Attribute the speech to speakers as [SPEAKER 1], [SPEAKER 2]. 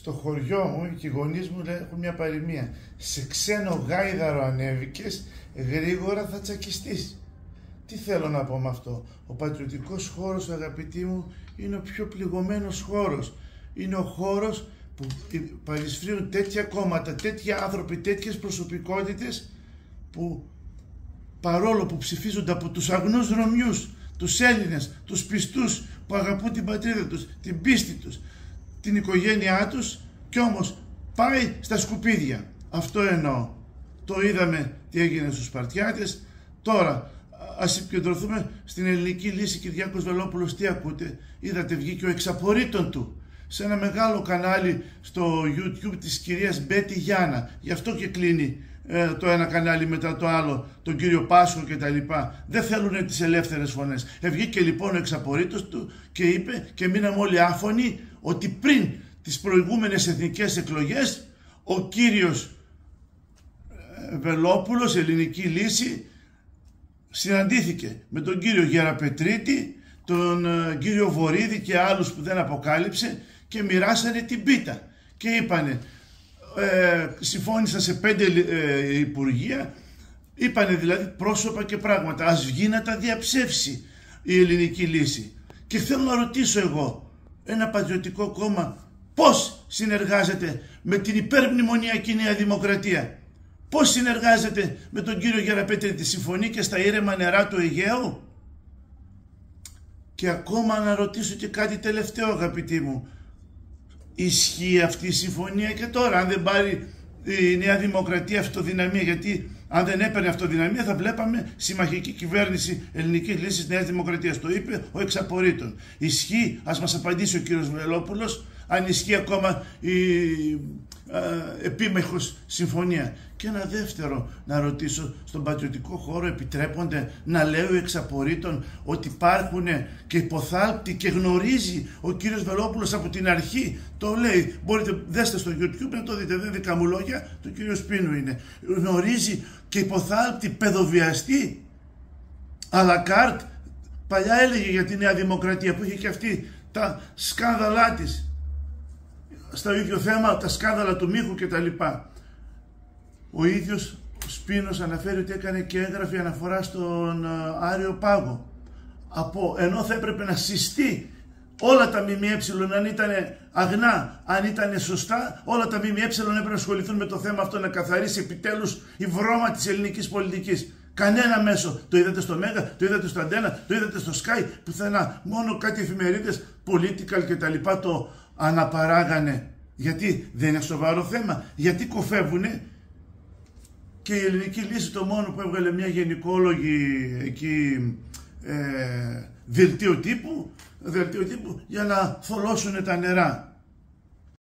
[SPEAKER 1] στο χωριό μου και οι γονείς μου έχουν μια παροιμία. Σε ξένο γάιδαρο ανέβηκες, γρήγορα θα τσακιστείς. Τι θέλω να πω με αυτό? Ο πατριωτικός χώρος, αγαπητοί μου, είναι ο πιο πληγωμένος χώρος. Είναι ο χώρος που παρισφρίουν τέτοια κόμματα, τέτοιοι άνθρωποι, τέτοιες προσωπικότητες που παρόλο που ψηφίζονται από τους αγνούς Ρωμιούς, τους Έλληνες, τους πιστούς που αγαπούν την πατρίδα τους, την πίστη τους, την οικογένειά τους, κι όμως πάει στα σκουπίδια. Αυτό εννοώ. Το είδαμε τι έγινε στους Σπαρτιάτες. Τώρα ας επικεντρωθούμε στην ελληνική λύση. Κυριάκος Βελόπουλος, τι ακούτε? Είδατε, βγήκε ο εξαπορρίτων του σε ένα μεγάλο κανάλι στο YouTube της κυρίας Μπέτη Γιάννα. Γι' αυτό και κλείνει το ένα κανάλι μετά το άλλο, τον κύριο Πάσχο και τα λοιπά. Δεν θέλουν τις ελεύθερες φωνές. Βγήκε λοιπόν ο εξαπορρίτος του και είπε, και μείναμε όλοι άφωνοι, ότι πριν τις προηγούμενες εθνικές εκλογές ο κύριος Βελόπουλος, ελληνική λύση, συναντήθηκε με τον κύριο Γεραπετρίτη, τον κύριο Βορίδη και άλλους που δεν αποκάλυψε και μοιράσανε την πίτα και είπανε, συμφώνησαν σε 5 υπουργεία, είπανε δηλαδή πρόσωπα και πράγματα, ας βγει να τα διαψεύσει η ελληνική λύση. Και θέλω να ρωτήσω εγώ, ένα πατριωτικό κόμμα πώς συνεργάζεται με την υπερμνημονιακή Νέα Δημοκρατία? Πώς συνεργάζεται με τον κύριο Γεραπετρίτη? Συμφωνεί και στα ήρεμα νερά του Αιγαίου? Και ακόμα να ρωτήσω και κάτι τελευταίο, αγαπητοί μου. Ισχύει αυτή η συμφωνία και τώρα? Αν δεν πάρει η Νέα Δημοκρατία αυτοδυναμία, γιατί αν δεν έπαιρνε αυτοδυναμία θα βλέπαμε συμμαχική κυβέρνηση ελληνικής λύσης Νέας Δημοκρατίας. Το είπε ο εξαπορρίτων. Ισχύει? Ας μας απαντήσει ο κύριος Βελόπουλος αν ισχύει ακόμα η επίμεχος συμφωνία. Και ένα δεύτερο να ρωτήσω, στον πατριωτικό χώρο επιτρέπονται να λέει ο εξαπορρίτων ότι υπάρχουν και υποθάλπτοι, και γνωρίζει ο κύριος Βελόπουλος από την αρχή, το λέει, μπορείτε δέστε στο YouTube να το δείτε, δεν είναι δικά μου λόγια, του κύριου Σπίνου είναι, γνωρίζει και υποθάλπτοι παιδοβιαστή αλακάρτ. Παλιά έλεγε για τη Νέα Δημοκρατία που είχε και αυτή τα σκάνδαλά της στο ίδιο θέμα, τα σκάνδαλα του Μίχου και τα λοιπά. Ο ίδιος ο Σπίνος αναφέρει ότι έκανε και έγραφε αναφορά στον Άριο Πάγο. Ενώ θα έπρεπε να συστεί όλα τα ΜΜΕ, αν ήταν αγνά, αν ήταν σωστά, όλα τα ΜΜΕ έπρεπε να ασχοληθούν με το θέμα αυτό, να καθαρίσει επιτέλους η βρώμα της ελληνικής πολιτικής. Κανένα μέσο. Το είδατε στο Μέγα, το είδατε στο Αντένα, το είδατε στο Sky, πουθενά. Μόνο κάτι εφημερίδες, political και τα λοιπά το αναπαράγανε. Γιατί δεν είναι σοβαρό θέμα? Γιατί κοφεύουνε? Και η ελληνική λύση το μόνο που έβγαλε μια γενικόλογη εκεί δελτίο τύπου για να θολώσουν τα νερά.